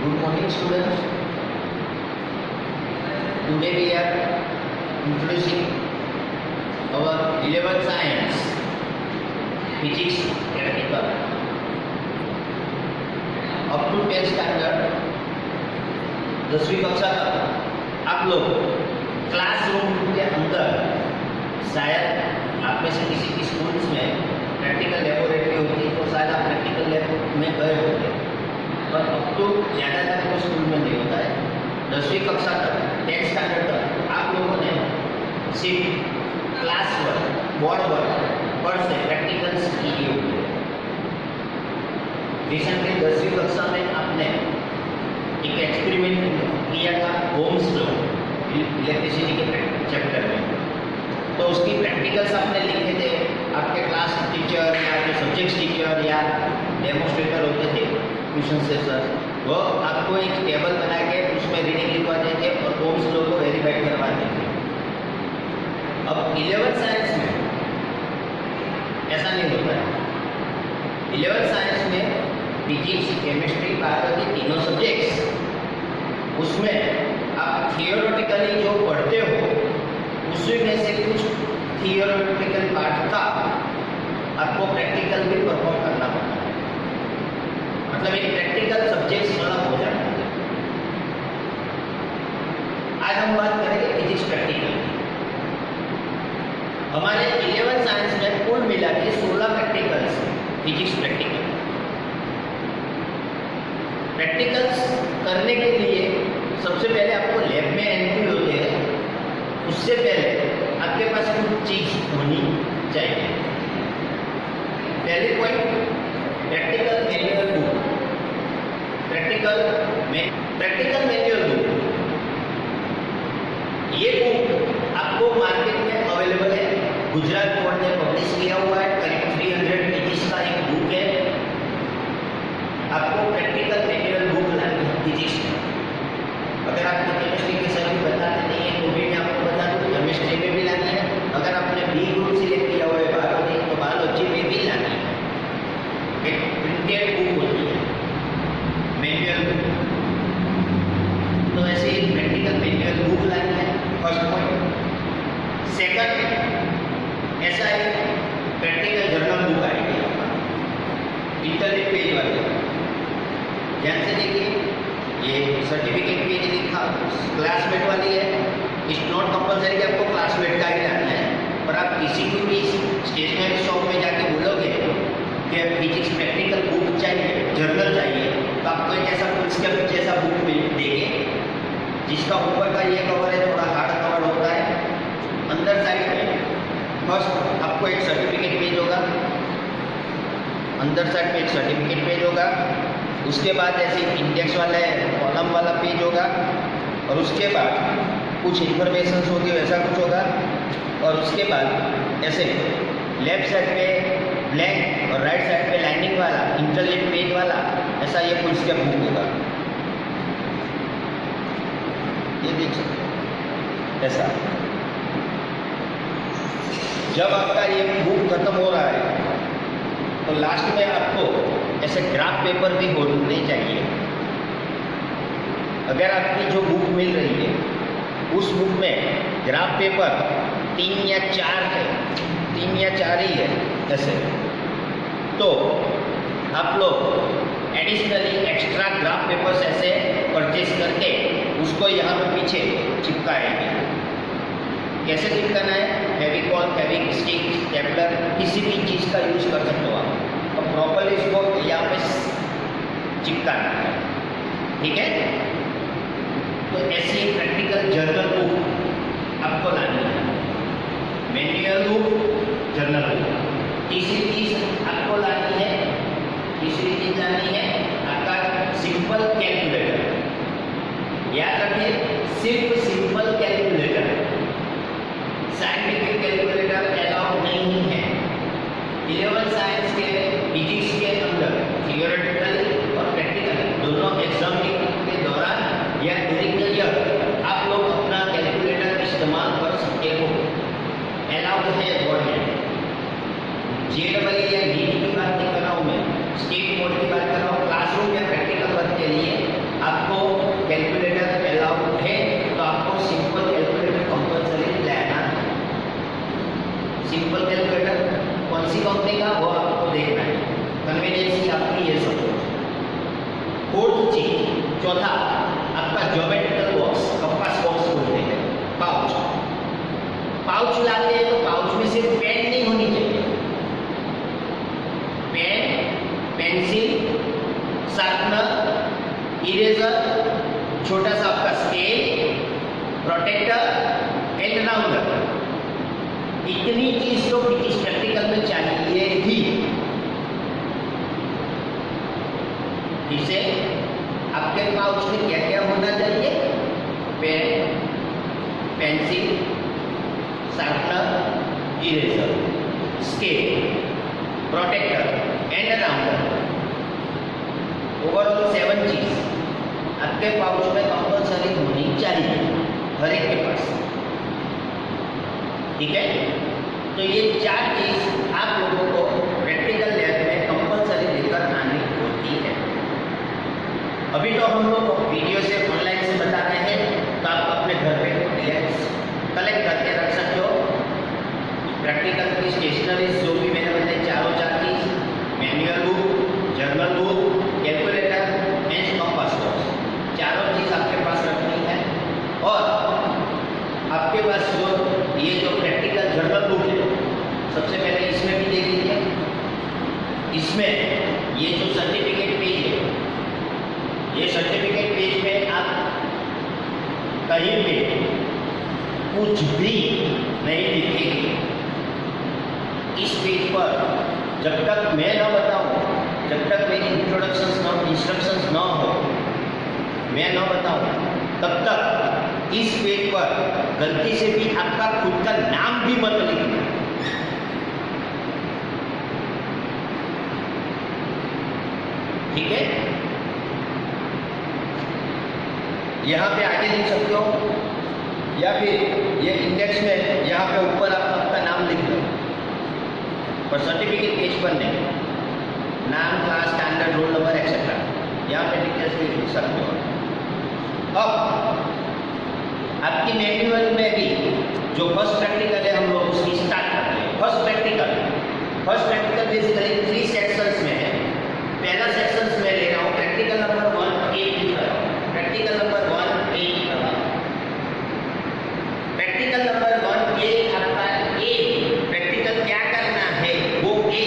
Good morning, students. Today we are introducing our 11th science, physics practical. Up to 10th standard, 10वीं कक्षा तक आप लोग classroom के अंदर शायद आप में से किसी की स्कूल्स में प्रैक्टिकल लेबोरेटरी होती है तो शायद आप प्रैक्टिकल लैब में गए होंगे, पर अब तो ज़्यादातर तो स्कूल में नहीं होता है। 10वीं कक्षा तक 10th स्टैंडर्ड तक आप लोगों ने सिर्फ क्लास वर्क, बोर्ड वर्क पर से प्रैक्टिकल्स किए होंगे। रिसेंटली 10वीं कक्षा में आपने एक एक्सपेरिमेंट किया था ओम्स लॉ इलेक्ट्रिसिटी के चैप्टर में, तो उसकी प्रैक्टिकल्स आपने लिखे थे। आपके क्लास टीचर या आपके सब्जेक्ट टीचर या डेमोस्ट्रेटर होते थे ट्यूशन से सर, वो आपको एक टेबल बना के उसमें रीडिंग लिखवाते थे और ओम्स लॉ को वेरीफाई करवाते थे। अब 11th साइंस में ऐसा नहीं होता है। 11th साइंस में फिजिक्स, केमिस्ट्री, बायोलॉजी तीनों सब्जेक्ट्स, उसमें आप थियोरेटिकली जो पढ़ते हो उसी में से कुछ थियोरेटिकल पार्ट का आपको प्रैक्टिकल भी परफॉर्म करना पड़ता है। मतलब एक प्रैक्टिकल सब्जेक्ट्स वाला हो जाता है। आज हम बात करेंगे फिजिक्स प्रैक्टिकल की। हमारे 11th साइंस में कुल मिला के 16 प्रैक्टिकल्स फिजिक्स प्रैक्टिकल। प्रैक्टिकल्स करने के लिए सबसे पहले आपको लैब में एंट्री होती है। उससे पहले आपके पास कुछ चीज होनी चाहिए। पहले point, practical manual book. Practical manual book, ये बुक आपको मार्केट में अवेलेबल है। गुजरात बोर्ड ने पब्लिश किया हुआ है, करीब 300 पेजेस का एक बुक है। आपको प्रैक्टिकल मैनुअल बुक लानी है फिजिक्स में। अगर आपको केमिस्ट्री के सर भी बताते नहीं है तो भी मैं आपको बता दूँ, केमिस्ट्री में भी लानी है। अगर आपने बी ग्रुप सिलेक्ट किया हुआ है बायोलॉजी, तो बायोलॉजी में भी लानी है। एक प्रिंटेड बुक होती है मैनुअल बुक, तो ऐसे ही प्रैक्टिकल मैनुअल बुक लानी है, फर्स्ट पॉइंट। सेकंड, ऐसा एक प्रैक्टिकल जर्नल बुक आएगी इंटरनेट पेज वाली। ध्यान से देखिए, ये सर्टिफिकेट पेज लिखा क्लासमेट वाली है। इट्स नॉट कंपलसरी कि आपको क्लासमेट का ही लाना है, पर आप किसी को भी स्टेशनरी शॉप में जाके बोलोगे कि फिजिक्स प्रैक्टिकल बुक चाहिए, जर्नल चाहिए, तो आपको एक ऐसा बुक जैसा बुक देंगे जिसका ऊपर का ये कवर है थोड़ा हार्ड कवर होता है। अंदर साइड में फर्स्ट आपको एक सर्टिफिकेट पेज होगा, अंदर साइड में एक सर्टिफिकेट पेज होगा। उसके बाद ऐसे इंडेक्स वाला कॉलम वाला पेज होगा, और उसके बाद कुछ इन्फॉर्मेशन होगी वैसा कुछ होगा, और उसके बाद ऐसे लेफ्ट साइड पे ब्लैंक और राइट साइड पे लाइनिंग वाला इंटरलिंक पेज वाला ऐसा ये फुल स्टेप बुक होगा। ये देख सकते ऐसा। जब आपका ये बुक खत्म हो रहा है तो लास्ट में आपको ऐसे ग्राफ पेपर भी होने चाहिए। अगर आपकी जो बुक मिल रही है उस बुक में ग्राफ पेपर 3 या 4 है, 3 या 4 ही है ऐसे, तो आप लोग एडिशनली एक्स्ट्रा ग्राफ पेपर्स ऐसे परचेज करके उसको यहाँ पे पीछे चिपकाएंगे। कैसे चिपकाना है? फेविकॉल, फेविक स्टिक, स्टेपलर, किसी भी चीज़ का यूज कर सकते हो आप, और प्रॉपरली इसको यहाँ पे चिपकाना है। ठीक है, तो ऐसी प्रैक्टिकल जर्नल बुक आपको लानी है, मैनुअल बुक, जर्नल बुक। तीसरी चीज आपको लानी है, आपका सिंपल कैलकुलेटर। याद रखिए, सिर्फ simple calculator, scientific calculator allowed नहीं है। 11th साइंस के फिजिक्स के अंदर थियोरेटिकल और प्रैक्टिकल दोनों एग्जाम के दौरान या ड्यूरिंग द ईयर आप लोग अपना कैलकुलेटर इस्तेमाल कर सकते हो, अलाउड है बोर्ड में। जेडबल या नीट की बात नहीं कर रहा हूँ मैं, स्टेट बोर्ड की बात कर रहा हूँ। क्लासरूम या प्रैक्टिकल वर्क के लिए आप सिंपल कैलकुलेटर कौन सी कंपनी का वो आपको देखना है, कन्वीनियंस आपकी ये सब। फोर्थ चीज, चौथा आपका ज्योमेट्रिकल बॉक्स, कंपास बॉक्स बोलते हैं, पाउच। पाउच लाते हैं तो पाउच में सिर्फ पेन नहीं होनी चाहिए, पेन, पेंसिल, शार्पनर, इरेजर, छोटा सा आपका स्केल, प्रोटेक्टर एंड राउंडर। इतनी चीज तो इस प्रैक्टिकल में चाहिए ही। इसे आपके पाउच में क्या क्या होना चाहिए? Pen, pencil, sharpener, eraser, scale, protractor and rounder. Overall 7 चीज आपके पाउच में कंपल्सरी होनी चाहिए हर एक के पास, ठीक है। तो ये 4 चीज आप लोगों को प्रैक्टिकल लैब में कंपल्सरी लेकर आनी होती है। अभी तो हम लोग वीडियो से ऑनलाइन से बता रहे हैं, तो आप अपने घर पे रिलैक्स कलेक्ट करके रख सकते हो। प्रैक्टिकल की स्टेशनरी जो भी मैंने बताई, चारों 4 चीज, manual book, journal book, calculator and compass box, चारों चीज आपके पास रखनी है। और आपके पास जो ये जो प्रैक्टिकल जर्नल बुक है, सबसे पहले इसमें भी देख लीजिए। इसमें ये जो सर्टिफिकेट पेज है, ये सर्टिफिकेट पेज में आप कहीं पे कुछ भी नहीं लिखेंगे। इस पेज पर जब तक मैं न बताऊं, जब तक मेरी इंस्ट्रक्शंस न हो, मैं न बताऊं, तब तक इस पेज पर गलती से भी आपका खुद का नाम भी मत लिखना। ठीक है, यहाँ पे आगे लिख सकते हो, या फिर ये इंडेक्स में यहाँ पे ऊपर आप आपका नाम लिख लो, पर सर्टिफिकेट पेज पर नहीं। नाम, class, standard, roll number etcetera यहाँ पे डिटेल्स लिख सकते हो। अब आपकी मैनुअल में भी जो फर्स्ट प्रैक्टिकल है, हम लोग उसकी स्टार्ट करते हैं। फर्स्ट प्रैक्टिकल बेसिकली 3 सेक्शंस में है। पहला सेक्शंस में ले रहा हूँ, प्रैक्टिकल नंबर 1 ए की तरह। प्रैक्टिकल नंबर 1 ए की तरह। प्रैक्टिकल नंबर 1 ए आपका ए प्रैक्टिकल क्या करना है, वो a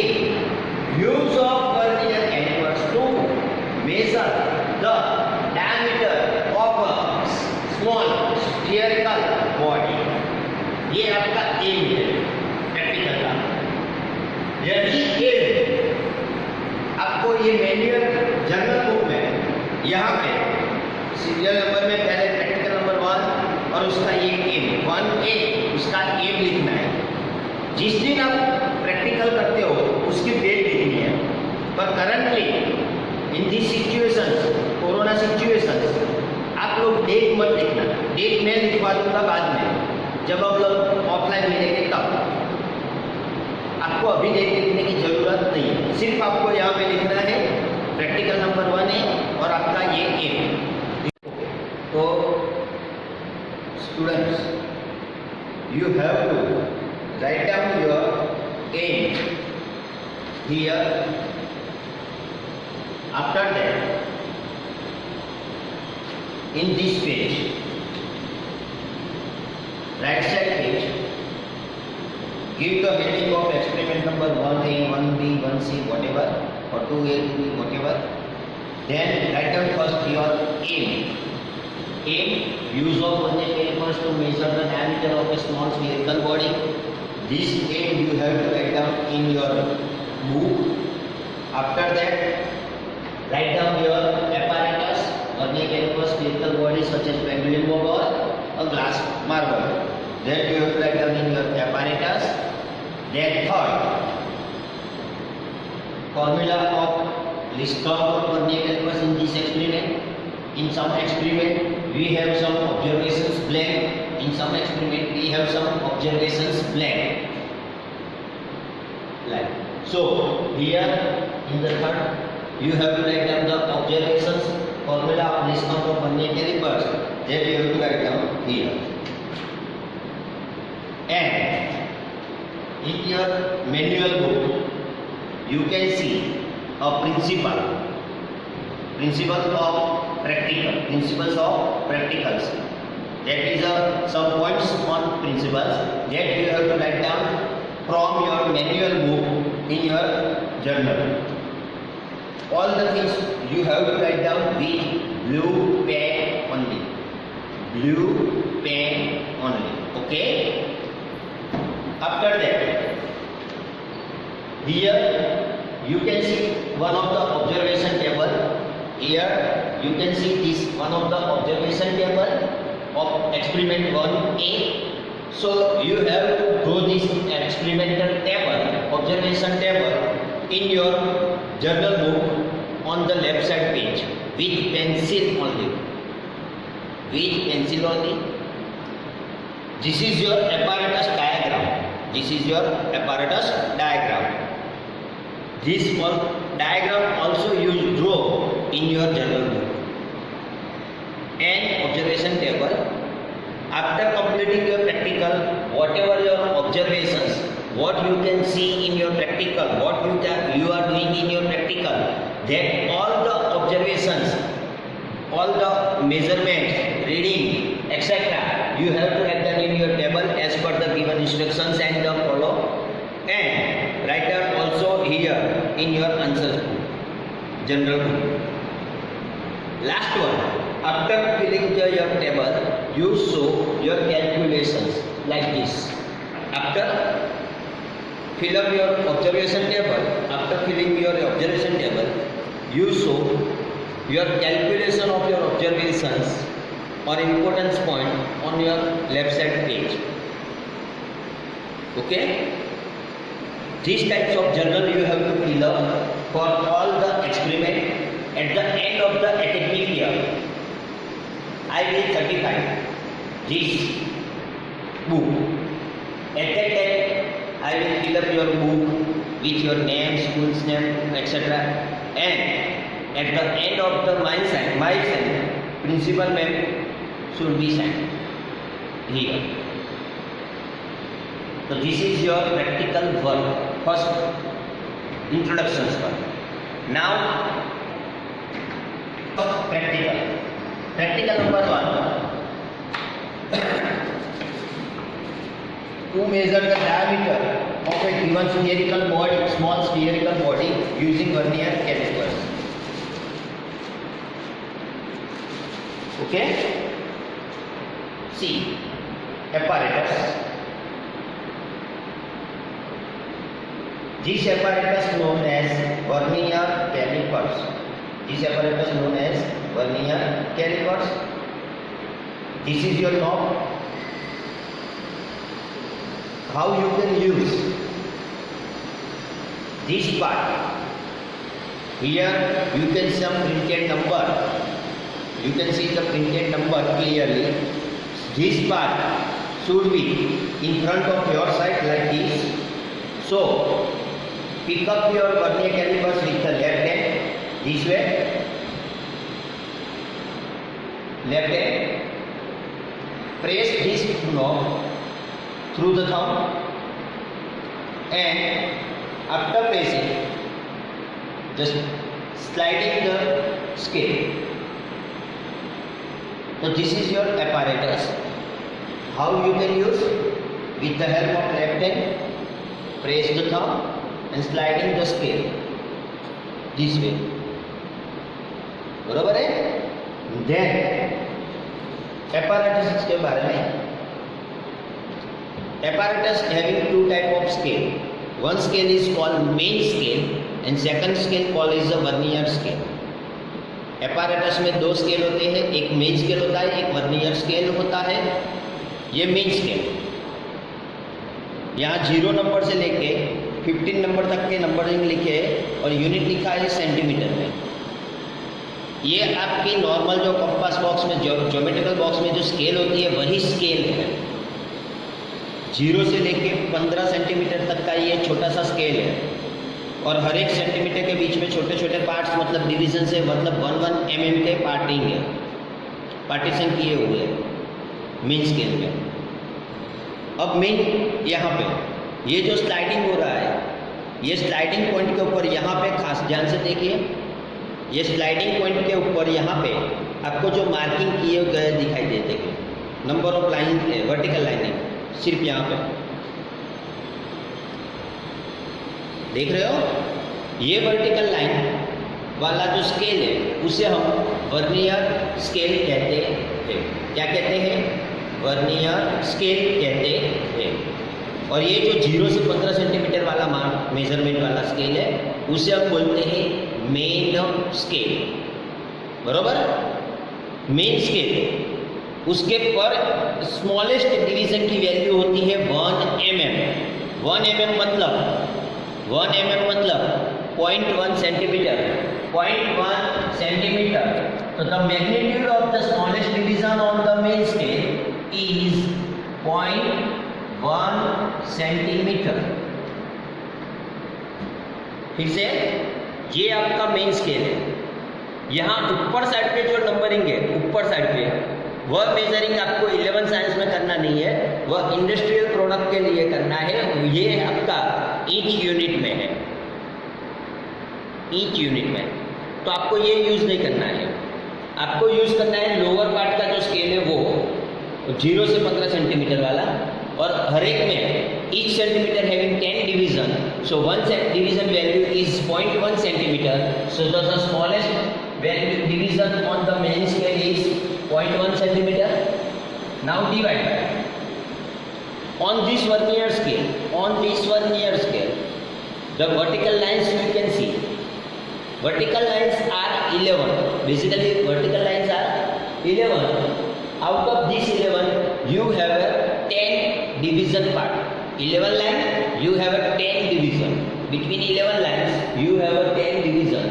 use of vernier callipers to measure the diameter of a small spherical body. ये आपका एम है प्रैक्टिकल का। यदि एम आपको ये मैनुअल जर्नल बुक में यहाँ पे सीरियल नंबर में पहले प्रैक्टिकल नंबर 1 और उसका ये एम 1A, उसका एम लिखना है। जिस दिन आप प्रैक्टिकल करते हो उसकी डेट लिखनी है। पर currently in this situations, corona situations, आप लोग डेट मत लिखना। डेट मैं लिखवा दूंगा बाद में, जब हम लोग ऑफलाइन मिलेंगे तब। आपको अभी डेट लिखने की जरूरत नहीं है, सिर्फ आपको यहाँ पे लिखना है प्रैक्टिकल नंबर 1 है और आपका ये एम। तो students, you have to write down your aim here. After that, in this page, right side page, give the heading of experiment number 1A, 1B, 1C, whatever, or 2A, 2B, whatever. Then write down first your aim. Aim, use of vernier calipers to measure the diameter of a small spherical body. This aim you have to write down in your book. After that, write down your apparatus, vernier calipers, spherical bodies such as pendulum bob or a glass marble. Then you have to write down in your apparatus. Then third, formula of Liston for vernier calipers in this experiment. In some experiment we have some observations blank. In some experiment we have some observations blank. Like so, here in the third, you have to write down the observations, formula of Liston for vernier calipers. That you have to write down here. And in your manual book you can see a principles of practicals. That is some points on principles that you have to write down from your manual book in your journal. All the things you have to write down with blue pen only. Okay. After that, here you can see one of the observation table. Here you can see this one of the observation table of experiment 1A. So you have to draw this experimental table, observation table in your journal book on the left side page with pencil only. This is your apparatus diagram. This diagram also you draw in your journal book and observation table. After completing your practical, whatever your observations, what you can see in your practical, what you are doing in your practical, that all the observations, all the measurements, reading, etc., you have to write down in your table as per the given instructions and the follow, and write down also here in your answers book, general book. Last one, after filling your table, you show your calculations like this. After filling your observation table, you show your calculation of your observations or importance point on your left side page. Okay. These types of journal you have to fill up for all the experiment. At the end of the academic year, I will certify this book. At that time, I will fill up your book with your name, school's name, etc. And at the end of the my sign, principal ma'am should be signed here. So this is your practical work, first introductions work. Now practical number 1. To measure the diameter of a given spherical body, small spherical body, using vernier calipers. Okay. See, apparatus. This apparatus known as vernier calipers. This is your knob. How you can use this part? Here you can see some printed number. You can see the printed number clearly. This part should be in front of your side like this. So pick up your vernier calipers with the left hand. This way, left hand, press this knob through the thumb, and after pressing, just sliding the scale. So this is your apparatus. How you can use? With the help of left hand, press the thumb and sliding the scale this way. बरोबर है? Then apparatus के बारे में, apparatus having two type of scale. One scale is called main scale and second scale called is the vernier scale. apparatus में दो scale होते हैं, एक मेन स्केल होता है, एक वर्नियर स्केल होता है. ये मेन स्केल, यहाँ 0 नंबर से लेके 15 नंबर तक के नंबरिंग लिखे और यूनिट लिखा है सेंटीमीटर में. ये आपकी नॉर्मल जो कंपास बॉक्स में, ज्योमेट्रिकल बॉक्स में जो स्केल होती है वही स्केल है. 0 से लेके 15 सेंटीमीटर तक का ये छोटा सा स्केल है और हर एक सेंटीमीटर के बीच में छोटे छोटे पार्ट्स, मतलब डिवीजन से, मतलब 1 mm के पार्टिंग है, पार्टीशन किए हुए हैं मेन स्केल में. अब मेन यहाँ पे ये जो स्लाइडिंग हो रहा है, ये स्लाइडिंग पॉइंट के ऊपर यहाँ पे खास ध्यान से देखिए, ये स्लाइडिंग पॉइंट के ऊपर यहाँ पे आपको जो मार्किंग किए गए दिखाई देते हैं, number of line vertical lining सिर्फ यहाँ पे देख रहे हो। ये वर्टिकल लाइन वाला जो स्केल है उसे हम वर्नियर स्केल कहते हैं। क्या कहते हैं? वर्नियर स्केल कहते हैं। और ये जो 0 से 15 सेंटीमीटर वाला मेजरमेंट वाला स्केल है उसे हम बोलते हैं मेन स्केल, बरोबर। मेन स्केल, उसके पर स्मॉलेस्ट डिवीजन की वैल्यू होती है 1 mm। 1 mm मतलब 0.1 सेंटीमीटर। 0.1 सेंटीमीटर। तो the magnitude of the smallest division on the main scale is 0.1 centimetre. फिर से, ये आपका मेन स्केल है। यहाँ ऊपर साइड पे जो नंबरिंग है, ऊपर साइड पे, वह मेजरिंग आपको 11 साइंस में करना नहीं है, वह इंडस्ट्रियल प्रोडक्ट के लिए करना है। ये आपका ईच यूनिट में है, ईच यूनिट में। तो आपको ये यूज नहीं करना है, आपको यूज करना है लोअर पार्ट का जो स्केल है वो 0 से 15 सेंटीमीटर वाला, और हर एक में each centimetre having 10 division, so 1 division value is 0.1 centimetre, so the smallest value division on the main scale is 0.1 centimeter. Now divide by on this vernier scale, the vertical lines you can see. Vertical lines are 11. Basically, vertical lines are 11. Out of this 11, you have a 10 division part. 11 line, you have a 10 division. Between 11 lines, you have a 10 division.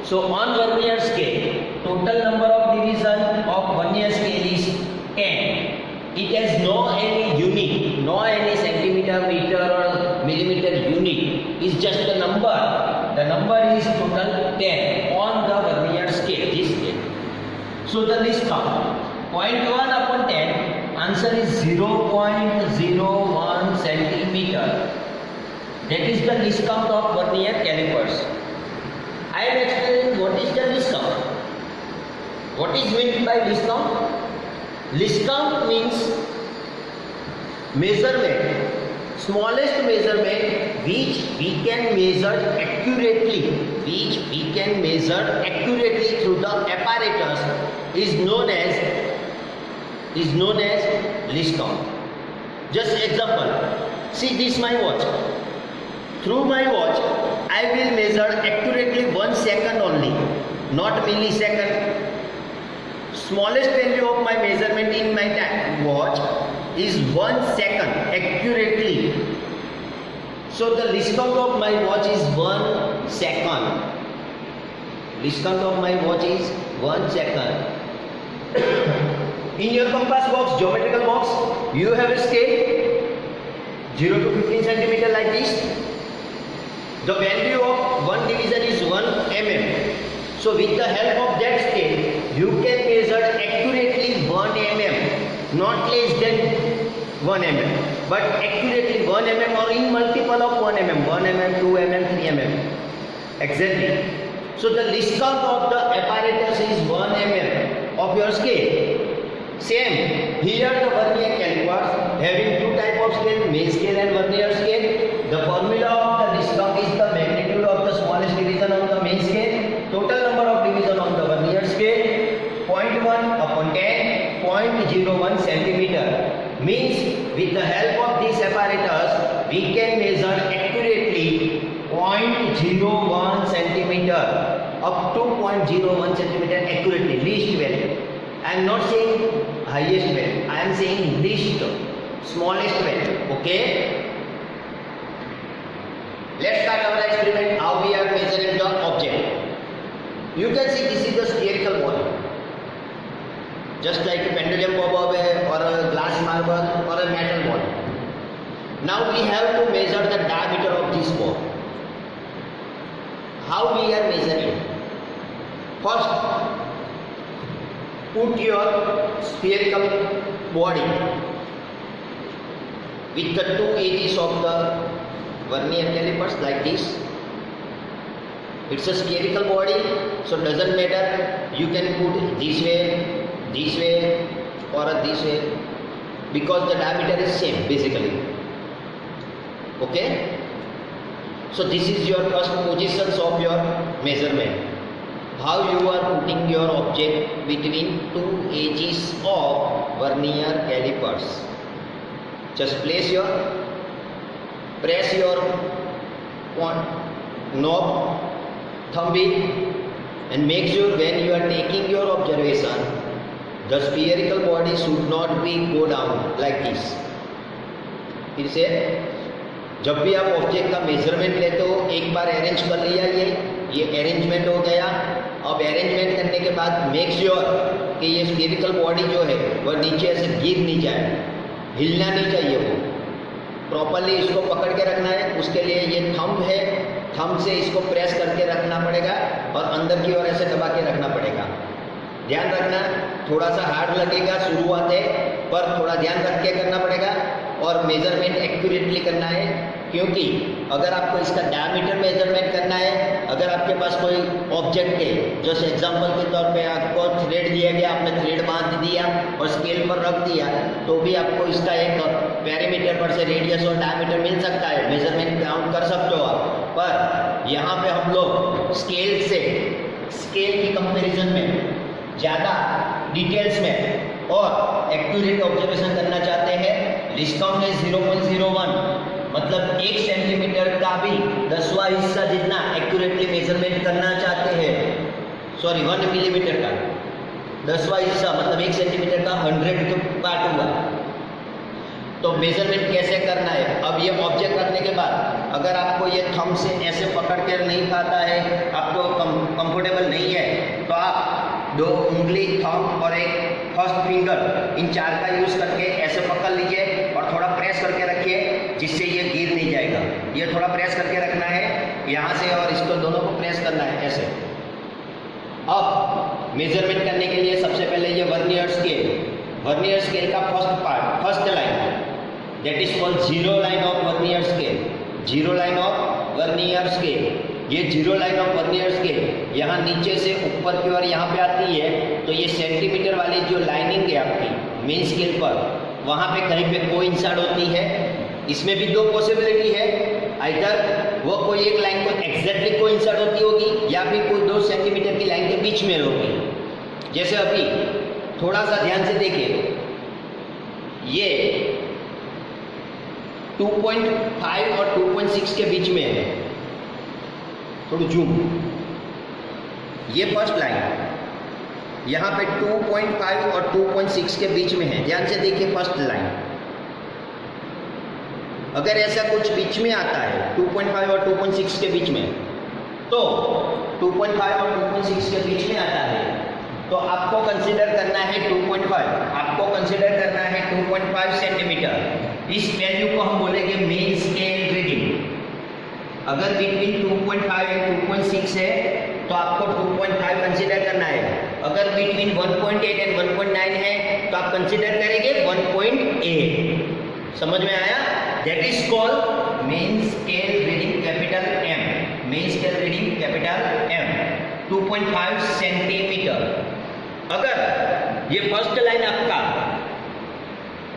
So on vernier scale, total number of division of vernier scale is 10. It has no any unit, no any centimeter, meter or millimeter unit. It's just a number. The number is total 10 on the vernier scale, this scale. So the least count, 0.1 upon 10, answer is 0.01 centimeter. That is the least count of vernier calipers. I am explaining what is the least count. What is meant by least count? Least count means measurement, smallest measurement which we can measure accurately, through the apparatus is known as least count. Just example, see this my watch. Through my watch, I will measure accurately 1 second only, not millisecond. Smallest value of my measurement in my watch is 1 second accurately. So the least count of my watch is 1 second. Least count of my watch is 1 second. In your compass box, geometrical box, you have a scale 0 to 15 centimeter like this. The value of one division is 1 mm. So with the help of that scale, you can measure accurately 1 mm, not less than 1 mm, but accurately 1 mm or in multiple of 1 mm, 1 mm, 2 mm, 3 mm. Exactly. So the least count of the apparatus is 1 mm of your scale. Same, here the vernier calipers having two type of scale, main scale and vernier scale. The formula of the least count is the magnitude of the smallest division on the main scale, total number of division on the vernier scale, 0.1 upon 10, 0.01 centimeter. Means with the help of this apparatus, we can measure accurately 0.01 centimeter up to 0.01 centimeter accurately, least value. I am not saying highest value, I am saying least, smallest value. Okay, let's start our experiment. How we are measuring the object. You can see this is the spherical ball, just like a pendulum bob or a glass marble or a metal ball. Now we have to measure the diameter of this ball. How we are measuring? First, put your spherical body with the two edges of the vernier calipers like this. It's a spherical body, so doesn't matter. You can put this way, or this way, because the diameter is same basically. Okay. So this is your first positions of your measurement. How you are putting your object between two edges of vernier calipers. Just press your knob, thumb it, and make sure when you are taking your observation, the spherical body should not be go down like this. फिर से जब भी आप object का measurement लेते हो, एक बार arrange कर लिया, ये अरेंजमेंट हो गया। अब अरेंजमेंट करने के बाद मेक श्योर कि ये स्फेरिकल बॉडी जो है वह नीचे ऐसे गिर नहीं जाए, हिलना नहीं चाहिए, वो प्रॉपरली इसको पकड़ के रखना है। उसके लिए ये थंब है, थंब से इसको प्रेस करके रखना पड़ेगा और अंदर की ओर ऐसे दबा के रखना पड़ेगा। ध्यान रखना, थोड़ा सा हार्ड लगेगा शुरुआत है, पर थोड़ा ध्यान रख के करना पड़ेगा और मेजरमेंट एक्यूरेटली करना है। क्योंकि अगर आपको इसका डायमीटर मेजरमेंट करना है, अगर आपके पास कोई ऑब्जेक्ट है, जैसे एग्जांपल के तौर पे आपको थ्रेड दिया गया, आपने थ्रेड बांध दिया और स्केल पर रख दिया, तो भी आपको इसका एक पैरामीटर पर से रेडियस और डायमीटर मिल सकता है, मेजरमेंट काउंट कर सकते हो आप। पर यहाँ पे हम लोग स्केल की कंपेरिजन में ज़्यादा डिटेल्स में और एक्यूरेट ऑब्जर्वेशन करना चाहते हैं। डिस्काउंट है 0.01, मतलब 1 सेंटीमीटर का भी 10वां हिस्सा जितना एक्यूरेटली मेजरमेंट करना चाहते हैं, 1 मिलीमीटर का 10वां हिस्सा मतलब 1 सेंटीमीटर का 100 पार्ट हुआ। तो मेजरमेंट कैसे करना है? अब ये ऑब्जेक्ट रखने के बाद अगर आपको ये थंब से ऐसे पकड़ के नहीं पाता है, आपको कंफर्टेबल नहीं है, तो आप 2 उंगली, थंब और एक फर्स्ट फिंगर, इन 4 का यूज़ करके ऐसे पकड़ लीजिए और थोड़ा प्रेस करके रखिए, जिससे ये गिर नहीं जाएगा। ये थोड़ा प्रेस करके रखना है यहाँ से और इसको दोनों को प्रेस करना है ऐसे। अब मेजरमेंट करने के लिए सबसे पहले ये वर्नियर स्केल का first line, that is called zero line of vernier scale. Zero line of vernier scale, ये zero line of vernier scale यहाँ नीचे से ऊपर की ओर यहाँ पे आती है, तो ये सेंटीमीटर वाली जो लाइनिंग है आपकी मेन स्केल पर, वहाँ पे कहीं पे कोइंसाइड होती है। इसमें भी 2 पॉसिबिलिटी है, आइदर वो कोई एक लाइन को एग्जैक्टली कोइंसाइड होती होगी या फिर कोई 2 सेंटीमीटर की लाइन के बीच में होगी। जैसे अभी थोड़ा सा ध्यान से देखिए, ये 2.5 और 2.6 के बीच में है, थोड़ा जूम, ये फर्स्ट लाइन यहाँ पे 2.5 और 2.6 के बीच में है। ध्यान से देखिए फर्स्ट लाइन, अगर ऐसा कुछ बीच में आता है 2.5 और 2.6 के बीच में, तो 2.5 और 2.6 के बीच में आता है, तो आपको कंसीडर करना है 2.5, आपको कंसीडर करना है 2.5 सेंटीमीटर। इस वैल्यू को हम बोलेंगे मेन स्केल रीडिंग। अगर बिटवीन 2.5 एंड 2.6 है तो आपको 2.5 कंसीडर करना है। अगर बिटवीन 1.8 एंड 1.9 है तो आप कंसीडर करेंगे 1.8। समझ में आया? That is called main scale reading capital M। Main scale reading capital M 2.5 centimetre. अगर ये फर्स्ट लाइन आपका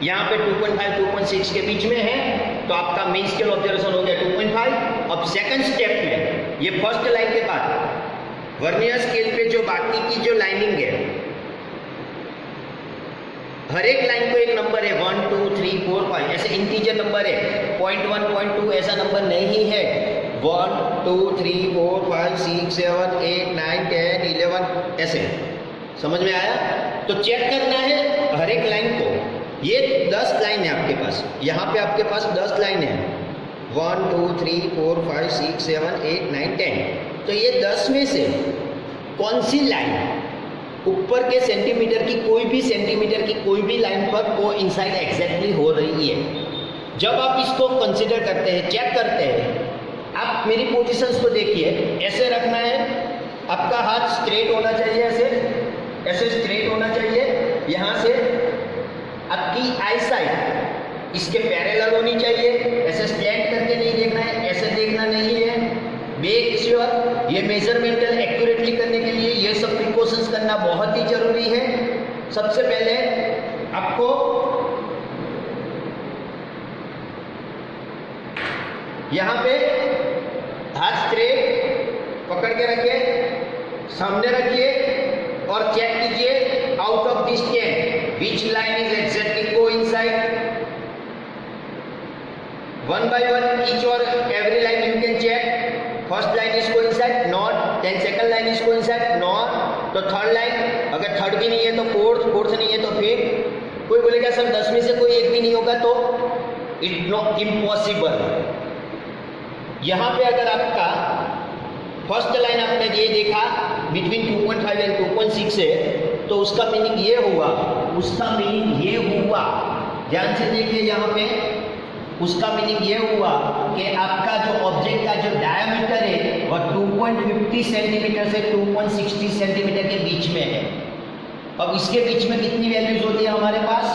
यहाँ पे 2.5 2.6 के बीच में है तो आपका मेन स्केल ऑब्जर्वेशन हो गया 2.5। अब सेकंड स्टेप में ये फर्स्ट लाइन के बाद वर्नियर स्केल पे जो बाकी की जो लाइनिंग है, हर एक लाइन को एक नंबर है 1 2 3 4 5 ऐसे इंटीजर नंबर है, 0.1 0.2 ऐसा नंबर नहीं है। 1 2 3 4 5 6 7 8 9 10 11 ऐसे। समझ में आया? तो चेक करना है हर एक लाइन को। ये 10 लाइन है आपके पास, यहाँ पे आपके पास 10 लाइन है, 1 2 3 4 5 6 7 8 9 10। तो ये 10 में से कौन सी लाइन ऊपर के सेंटीमीटर की कोई भी लाइन पर कोइंसाइड एग्जैक्टली हो रही है। जब आप इसको कंसीडर करते हैं, चेक करते हैं, आप मेरी पोजीशंस को देखिए, ऐसे रखना है, आपका हाथ स्ट्रेट होना चाहिए, ऐसे स्ट्रेट होना चाहिए। यहाँ से आपकी आई साइड इसके पैरेलल होनी चाहिए, ऐसे स्लैंट करके नहीं देखना है, सबसे पहले आपको यहाँ पे हाथ स्ट्रेट पकड़ के रखिए, सामने रखिए और चेक कीजिए out of this 10 which line is exactly coincide. One by one, each or every line you can check. First line is coincide, not. Then second line is coincide, not. तो third line, अगर third भी नहीं है तो fourth, fourth नहीं है तो फिर. कोई बोलेगा सर 10 में से कोई एक भी नहीं होगा, तो इट नॉट इम्पॉसिबल. यहाँ पे अगर आपका फर्स्ट लाइन आपने ये देखा बिटवीन 2.5 एंड 2.6 है, तो उसका मीनिंग ये हुआ, उसका मीनिंग ये हुआ, ध्यान से देखिए यहाँ पे, उसका मीनिंग ये हुआ कि आपका जो ऑब्जेक्ट का जो डायमीटर है वह 2.50 सेंटीमीटर से 2.60 सेंटीमीटर के बीच में है. अब इसके बीच में कितनी वैल्यूज होती है हमारे पास?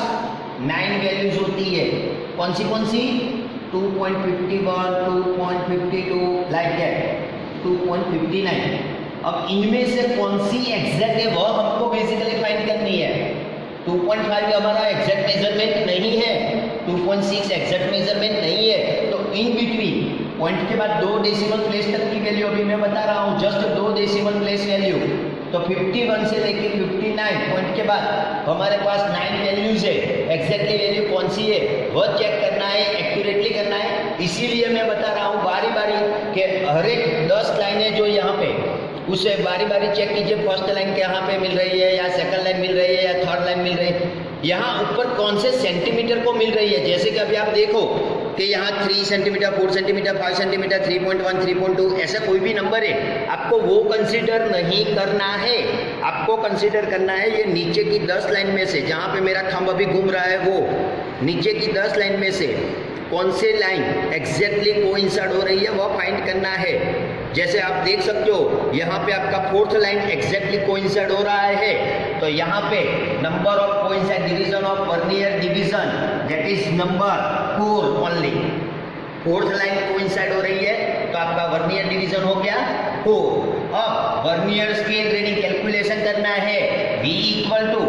9 वैल्यूज होती है. कौन सी? 2.51, 2.52 लाइक दैट, 2.59. अब इनमें से कौन सी एग्जैक्ट है वह हमको बेसिकली फाइंड करनी है. 2.5 हमारा एग्जैक्ट मेजरमेंट नहीं है, 2.6 एग्जैक्ट मेजरमेंट नहीं है, तो इन बिटवीन पॉइंट के बाद 2 डेसिमल प्लेस तक की वैल्यू अभी मैं बता रहा हूँ, जस्ट 2 डेसिमल प्लेस वैल्यू. तो 51 से लेके 59 पॉइंट के बाद हमारे पास 9 वैल्यूज है. एग्जैक्टली वैल्यू कौन सी है वह चेक करना है, एक्यूरेटली करना है. इसीलिए मैं बता रहा हूँ बारी बारी कि हर एक 10 लाइनें जो यहाँ पे, उसे बारी बारी चेक कीजिए. फर्स्ट लाइन कहाँ पे मिल रही है, या सेकंड लाइन मिल रही है, या थर्ड लाइन मिल रही है, यहाँ ऊपर कौन से सेंटीमीटर को मिल रही है. जैसे कि अभी आप देखो कि यहाँ 3 सेंटीमीटर, 4 सेंटीमीटर, 5 सेंटीमीटर, 3.1, 3.2 ऐसा कोई भी नंबर है, आपको वो कंसीडर नहीं करना है. आपको कंसीडर करना है ये नीचे की 10 लाइन में से, जहाँ पे मेरा थंब अभी घूम रहा है, वो नीचे की 10 लाइन में से कौन से लाइन एग्जैक्टली कोइंसाइड हो रही है वह फाइंड करना है. जैसे आप देख सकते हो यहाँ पे आपका फोर्थ लाइन एग्जैक्टली कोइंसाइड हो रहा है, तो यहाँ पे number of coincide division of vernier division, that is number 4 only. Fourth line coincide हो रही है तो आपका वर्नियर डिवीजन हो गया 4. अब वर्नियर स्केल रीडिंग कैलकुलेशन करना है. V equal to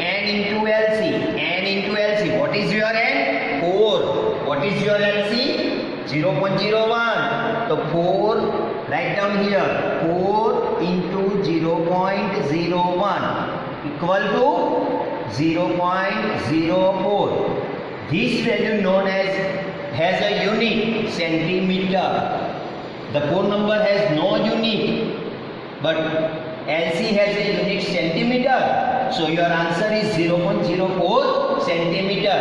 n into LC. n into LC, what is your n? 4. What is your LC? 0.01. तो 4, राइट डाउन हियर, 4 इंटू 0.01 equal to 0.04. This value known as has a unit centimeter. The core number has no unit, but LC has a unit centimeter. So your answer is 0.04 centimeter.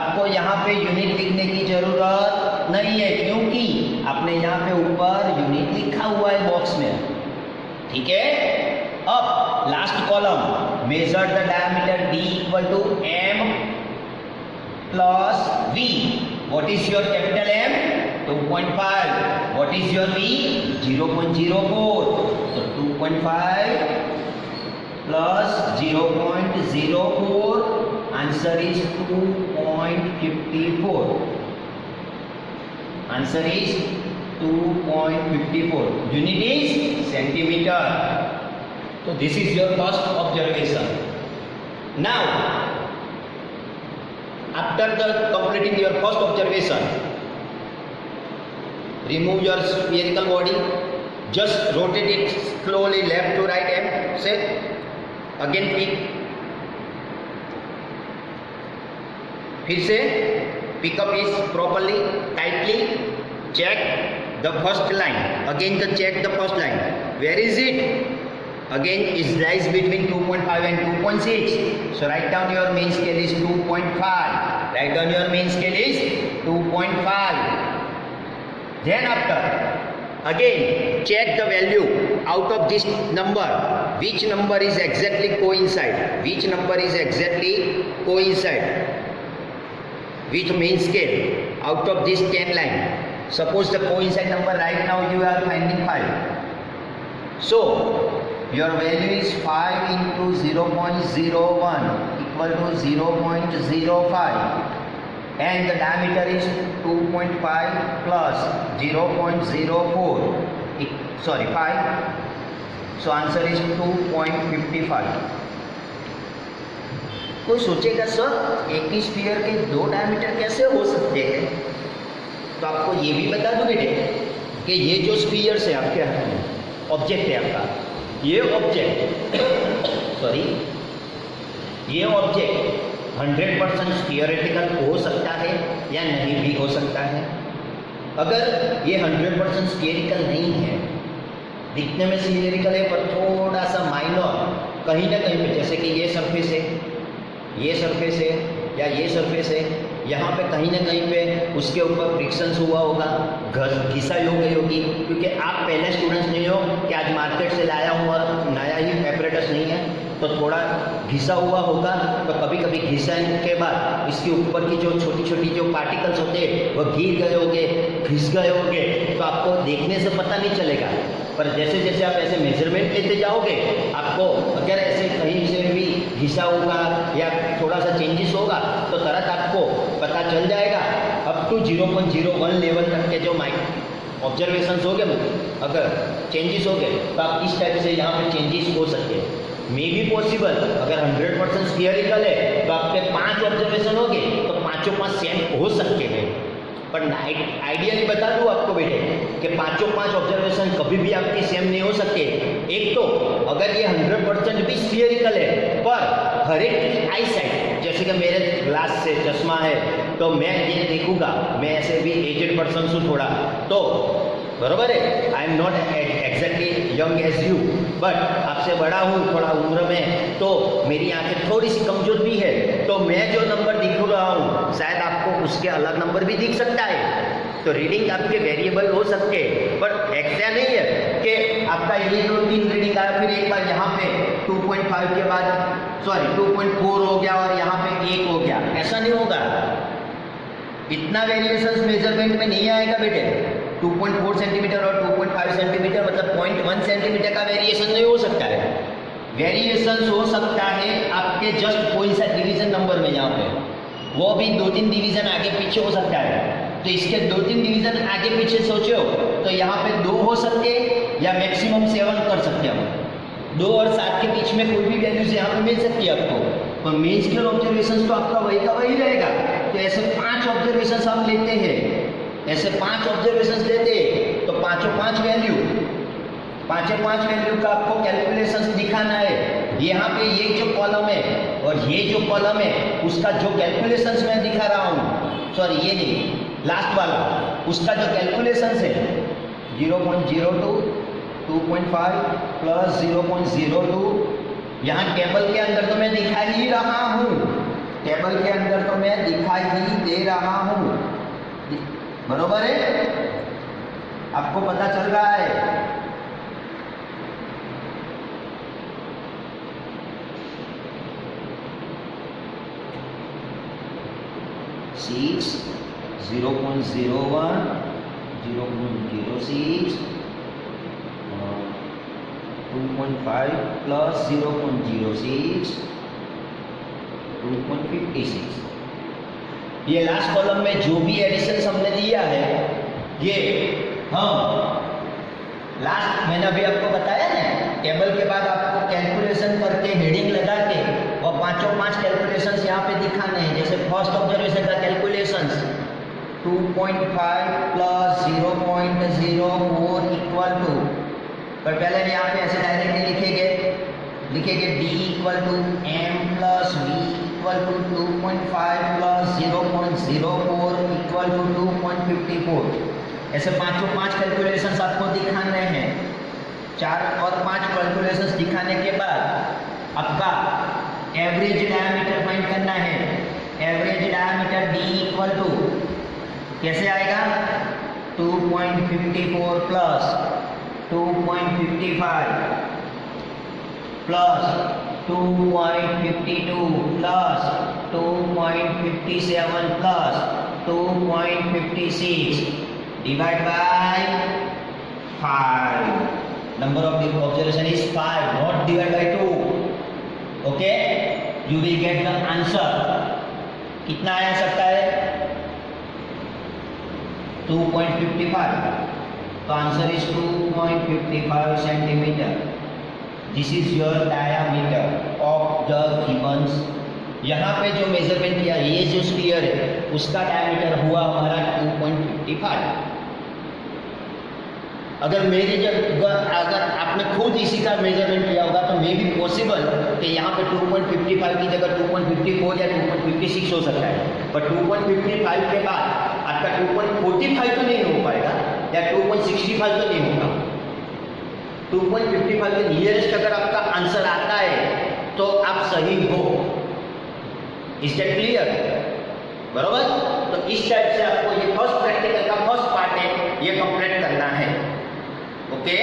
आपको यहाँ पे unit लिखने की जरूरत नहीं है, क्योंकि आपने यहाँ पे ऊपर यूनिट लिखा हुआ है बॉक्स में. ठीक है. अब last column, measure the diameter D equal to M plus V. What is your capital M? 2.5. What is your V? 0.04. So 2.5 plus 0.04. Answer is 2.54. Answer is 2.54. Unit is centimeter. So this is your first observation. Now, after the completing your first observation, remove your spherical body, just rotate it slowly left to right and set. Again pick. फिर से pick up is properly, tightly. Check the first line. Again check the first line. Where is it? Again it lies between 2.5 and 2.6. So write down your main scale is 2.5. Write down your main scale is 2.5. Then after, again check the value out of this number. Which number is exactly coincide? Which number is exactly coincide with main scale out of this 10 line? Suppose the coincide number right now you are finding 5. So your value is 5 into 0.01 equal to 0.05, and the diameter is 2.5 plus 0.04, sorry 5. So answer is 2.55. कोई सोचेगा sir एक ही sphere के 2 diameter कैसे हो सकते हैं? तो आपको ये भी बता दूं बेटे कि ये जो स्फीयर्स है आपके हाथ में, ऑब्जेक्ट है आपका, ये ऑब्जेक्ट ये ऑब्जेक्ट 100% थियोरेटिकल हो सकता है या नहीं भी हो सकता है। अगर ये 100% स्फीयरिकल नहीं है, दिखने में स्फीयरिकल है पर थोड़ा सा माइनर कहीं ना कहीं पे, जैसे कि ये सरफेस है, ये सरफेस है या ये सरफेस है, यहाँ पे कहीं ना कहीं पे उसके ऊपर फ्रिक्शंस हुआ होगा, घिसाई हो गई होगी, क्योंकि आप पहले स्टूडेंट्स नहीं हो कि आज मार्केट से लाया हुआ नया ही एपरेटस नहीं है, तो थोड़ा घिसा हुआ होगा। तो कभी कभी घिसाने के बाद इसके ऊपर की जो छोटी छोटी जो पार्टिकल्स होते हैं वो गिर गए होंगे, घिस गए होंगे, तो आपको देखने से पता नहीं चलेगा। पर जैसे जैसे आप ऐसे मेजरमेंट लेते जाओगे, आपको अगर ऐसे कहीं से भी घिसा होगा या थोड़ा सा चेंजेस होगा तो तुरंत आपको पता चल जाएगा। अप टू 0.01 लेवल तक के जो ऑब्जर्वेशंस हो गए, अगर चेंजेस हो गए तो आप इस टाइप से यहाँ पे चेंजेस हो सकते हैं। मे बी पॉसिबल, अगर 100% स्फीयरिकल है तो आपके 5 ऑब्जर्वेशन हो गए तो पाँचों 5 सेम हो सकते हैं। पर आइडियली बता दूँ आपको बेटे कि पाँचों 5 ऑब्जर्वेशन कभी भी आपकी सेम नहीं हो सकते। एक तो अगर ये 100% भी स्फीयरिकल है, पर हर एक की आई साइड, जैसे कि मेरे ग्लास से चश्मा है तो मैं ये देखूंगा, मैं ऐसे भी एजेड पर्सन हूँ थोड़ा, तो बरोबर है, I am not exactly young age you, but आपसे बड़ा हूँ थोड़ा उम्र में, तो मेरी आंखें थोड़ी सी कमजोर भी है, तो मैं जो नंबर दिख रहा हूँ शायद आपको उसके अलग नंबर भी दिख सकता है। तो रीडिंग आपके वेरिएबल हो सकते हैं, पर ऐसा नहीं है कि आपका ये 2-3 रीडिंग आया फिर एक बार यहाँ पे 2.5 के बाद 2.4 हो गया और यहाँ पे 1 हो गया, ऐसा नहीं होगा। इतना वेरिएशंस मेजरमेंट में नहीं आएगा बेटे। 2.4 सेंटीमीटर और 2.5 सेंटीमीटर मतलब 0.1 सेंटीमीटर का वेरिएशन नहीं हो सकता है। वेरिएशंस हो सकता है आपके जस्ट कोई सा डिवीजन नंबर में, यहाँ पे वो भी 2-3 डिवीजन आगे पीछे हो सकता है। तो इसके 2-3 डिवीजन आगे पीछे सोचो तो यहाँ पे 2 हो सकते या मैक्सिमम 7 कर सकते हैं हम। 2 और 7 के बीच में कोई भी वैल्यूज यहाँ पे मिल सकती है आपको, पर मेन स्केल ऑब्जर्वेशन तो आपका वही का वही रहेगा। तो ऐसे 5 ऑब्जर्वेशन हम लेते हैं, ऐसे 5 ऑब्जर्वेशन लेते हैं तो पाँचों 5 वैल्यू का आपको कैलकुलेशंस दिखाना है। यहाँ पे ये जो कॉलम है और ये जो कॉलम है उसका जो कैलकुलेशंस मैं दिखा रहा हूँ, सॉरी ये नहीं, लास्ट वाला, उसका जो कैलकुलेशंस है 0.02, 2.5 प्लस 0.02, यहाँ टेबल के अंदर तो मैं दिखा ही रहा हूँ, टेबल के अंदर तो मैं दिखा ही दे रहा हूँ, बरोबर है, आपको पता चल रहा है। Six, 0.01, 0.06, 2.5 plus 0.06, 2.56। ये लास्ट कॉलम में जो भी एडिशन हमने दिया है, ये हम लास्ट मैंने अभी आपको बताया ना, टेबल के बाद आपको कैलकुलेशन करके हेडिंग लगा के और पाँचों 5 कैलकुलेशंस यहाँ पे दिखाने हैं। जैसे फर्स्ट ऑब्जर्वेशन का कैलकुलेशंस 2.5 प्लस 0.04 इक्वल टू, पर पहले यहाँ पे ऐसे डायरेक्टली लिखेंगे d equal to m plus v equal to 2.5 plus 0.04 equal to 2.54। ऐसे पाँचों 5 कैलकुलेशंस आपको दिखाने हैं। 4 और 5 कैलकुलेशंस दिखाने के बाद आपका एवरेज डायमीटर फाइंड करना है। Average diameter d equal to कैसे आएगा, 2.54 plus 2.55 plus 2.52 plus 2.57 plus 2.56 divide by 5। Number of the observation is 5, not divided by 2. Okay, you will get the answer. कितना आ सकता है 2.55, तो answer is 2.55 centimetre. This is your diameter of the given यहाँ पे जो measurement किया ये जो स्फीयर है उसका डायमीटर हुआ हमारा 2.55। अगर मेरी जगह अगर आपने खुद इसी का मेजरमेंट किया होगा तो मे भी पॉसिबल कि यहाँ पे 2.55 की जगह 2.54 या 2.56 हो सकता है, पर 2.55 के बाद आपका 2.45 तो नहीं हो पाएगा या 2.65 तो नहीं होगा। 2.55 के नियरेस्ट अगर आपका आंसर आता है तो आप सही हो। Is that clear? बरोबर। तो इस टाइप से आपको ये फर्स्ट प्रैक्टिकल का फर्स्ट पार्ट है ये कंप्लीट करना है। ओके